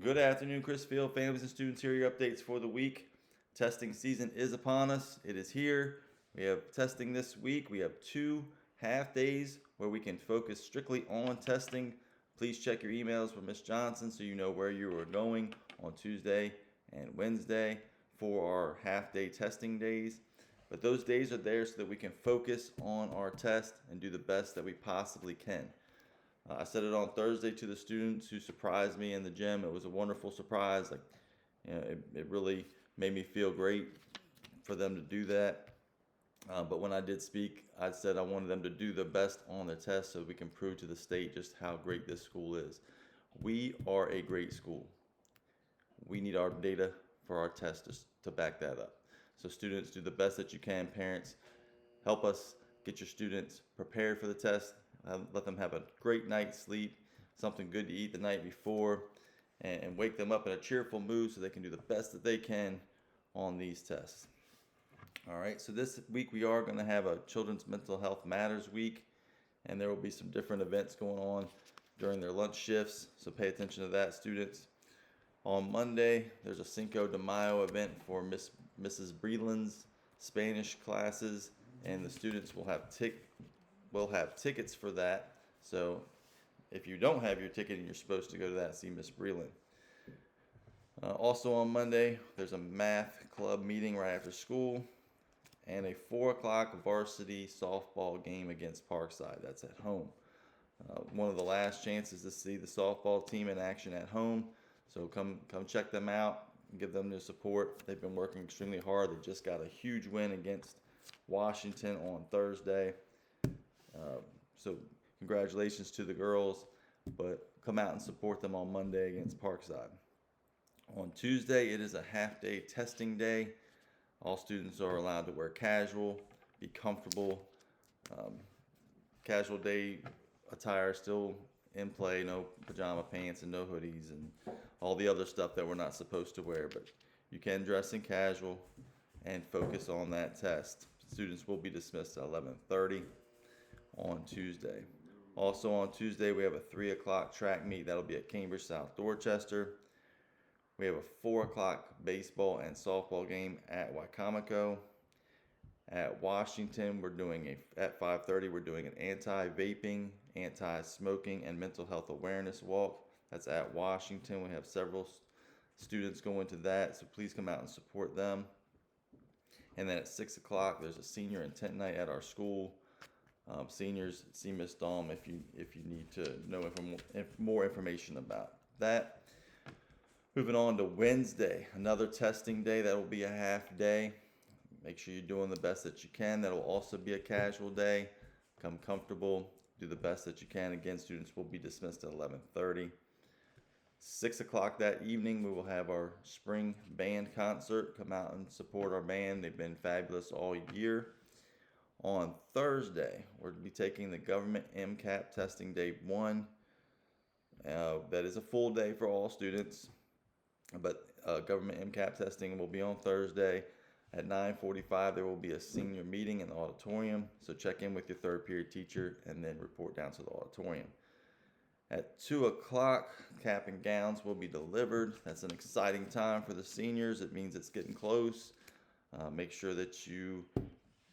Good afternoon, Chrisfield families and students. Here are your updates for the week. Testing season is upon us. It is here. We have testing this week. We have 2 half days where we can focus strictly on testing. Please check your emails from Ms. Johnson so you know where you are going on Tuesday and Wednesday for our half day testing days. But those days are there so that we can focus on our test and do the best that we possibly can. I said it on Thursday to the students who surprised me in the gym. It was a wonderful surprise. It really made me feel great for them to do that. But when I did speak, I said I wanted them to do the best on the test so we can prove to the state just how great this school is. We are a great school. We need our data for our tests to back that up. So students, do the best that you can. Parents, help us get your students prepared for the test. Let them have a great night's sleep, something good to eat the night before, and wake them up in a cheerful mood so they can do the best that they can on these tests. All right, so this week we are going to have a Children's Mental Health Matters Week, and there will be some different events going on during their lunch shifts, so pay attention to that, students. On Monday, there's a Cinco de Mayo event for Mrs. Breland's Spanish classes, and the students will have tickets for that. So if you don't have your ticket and you're supposed to go to that, see Miss Breland. Also on Monday, there's a math club meeting right after school and a 4 o'clock varsity softball game against Parkside. That's at home. One of the last chances to see the softball team in action at home. So come check them out and give them the support. They've been working extremely hard. They just got a huge win against Washington on Thursday. So congratulations to the girls, but come out and support them on Monday against Parkside. On Tuesday, it is a half-day testing day. All students are allowed to wear casual, be comfortable. Casual day attire still in play, no pajama pants and no hoodies and all the other stuff that we're not supposed to wear, but you can dress in casual and focus on that test. Students will be dismissed at 11:30 on Tuesday. Also on Tuesday, we have a 3 o'clock track meet. That'll be at Cambridge Dorchester. We have a 4 o'clock baseball and softball game at Wicomico. At Washington, at 5:30, we're doing an anti-vaping, anti-smoking, and mental health awareness walk. That's at Washington. We have several students going to that, so please come out and support them. And then at 6 o'clock, there's a senior intent night at our school. Seniors, see Miss Dahm if you need to know more information about that. Moving on to Wednesday, another testing day. That will be a half day. Make sure you're doing the best that you can. That will also be a casual day. Come comfortable. Do the best that you can. Again, students will be dismissed at 11:30. 6 o'clock that evening, we will have our spring band concert. Come out and support our band. They've been fabulous all year. On Thursday, we're going to be taking the government MCAP testing day 1. That is a full day for all students, but government MCAP testing will be on Thursday. At 9:45, there will be a senior meeting in the auditorium, so check in with your third period teacher and then report down to the auditorium. At 2 o'clock, cap and gowns will be delivered. That's an exciting time for the seniors. It means it's getting close. Make sure that you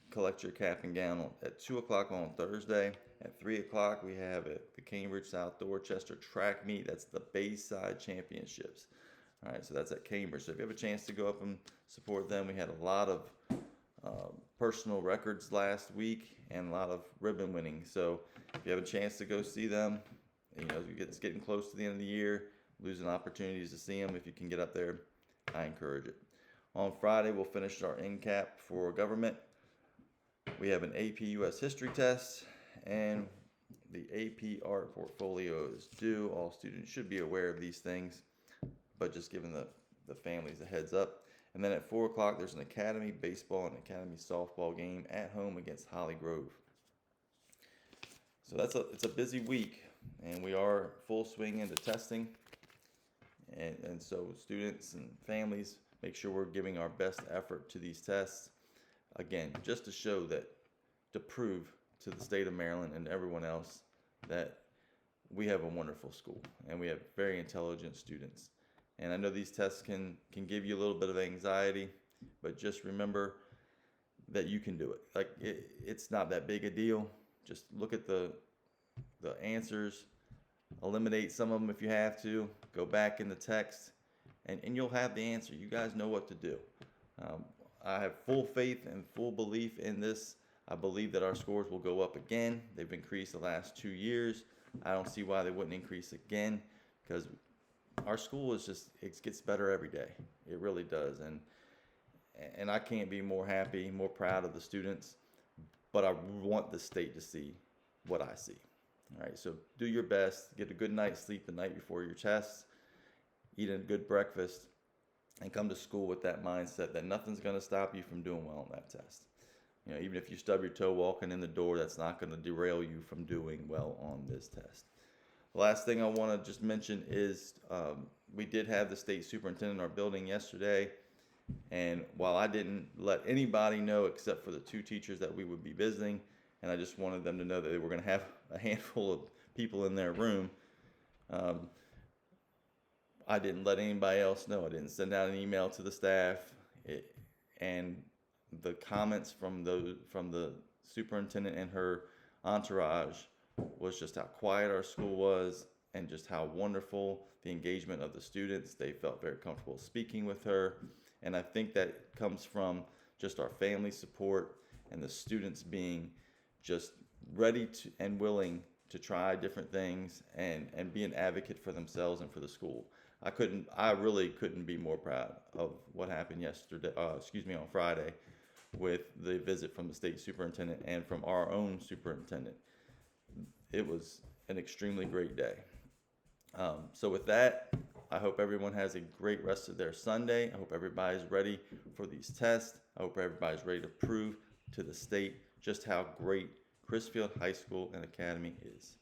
collect your cap and gown at 2 o'clock on Thursday. At 3 o'clock, we have the Cambridge Dorchester track meet. That's the Bayside Championships. All right, so that's at Cambridge. So if you have a chance to go up and support them, we had a lot of personal records last week and a lot of ribbon winning. So if you have a chance to go see them, it's getting close to the end of the year, losing opportunities to see them. If you can get up there, I encourage it. On Friday, we'll finish our MCAP for government. We have an AP US history test, and the AP art portfolio is due. All students should be aware of these things, but just giving the families a heads up. And then at 4 o'clock, there's an academy baseball and academy softball game at home against Holly Grove. So it's a busy week, and we are full swing into testing. And so students and families, make sure we're giving our best effort to these tests. Again, just to prove to the state of Maryland and everyone else that we have a wonderful school and we have very intelligent students. And I know these tests can give you a little bit of anxiety, but just remember that you can do it. Like it's not that big a deal. Just look at the answers, eliminate some of them if you have to, go back in the text, and you'll have the answer. You guys know what to do. I have full faith and full belief in this. I believe that our scores will go up again. They've increased the last 2 years. I don't see why they wouldn't increase again, because our school is just, it gets better every day. It really does. And I can't be more happy, more proud of the students, but I want the state to see what I see. All right, so do your best, get a good night's sleep the night before your tests, eat a good breakfast, and come to school with that mindset that nothing's going to stop you from doing well on that test. You know, even if you stub your toe walking in the door, that's not going to derail you from doing well on this test. The last thing I want to just mention is we did have the state superintendent in our building yesterday, and while I didn't let anybody know except for the 2 teachers that we would be visiting, and I just wanted them to know that they were going to have a handful of people in their room, I didn't let anybody else know. I didn't send out an email to the staff, and the comments from the superintendent and her entourage was just how quiet our school was and just how wonderful the engagement of the students. They felt very comfortable speaking with her, and I think that comes from just our family support and the students being just ready to and willing to try different things and be an advocate for themselves and for the school. I really couldn't be more proud of what happened on Friday with the visit from the state superintendent and from our own superintendent. It was an extremely great day. So with that, I hope everyone has a great rest of their Sunday. I hope everybody's ready for these tests. I hope everybody's ready to prove to the state just how great Crisfield High School and Academy is.